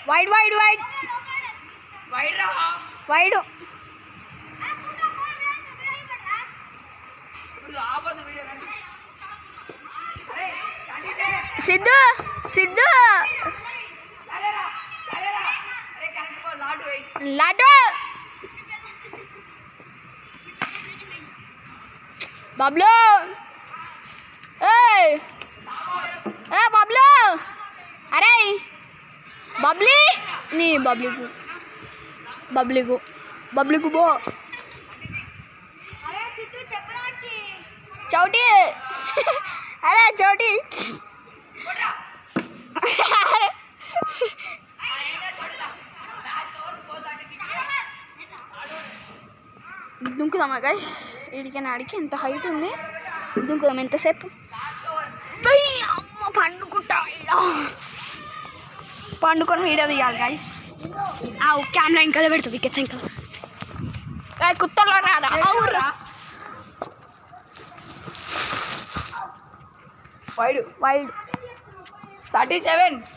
wide wide wide wide Siddhu Siddhu లాటో బబ్లు ఏ బబ్లు అరే బబ్లీ నీ బబ్లీకు బబ్లీకు బబ్లీకు బో చౌటి అరే చౌటి దుంకుదామా గైస్ వీడికైనా ఆడికి ఎంత హైట్ ఉంది దుంకుదాం ఎంతసేపు అమ్మ పండుకుంటా పండుకొని వీడియో తీయాలి గైస్ కెమెరా ఇంకా పెడతా వికెట్స్ ఇంకా కుత్తలో రారా వైడ్ వైడ్ 37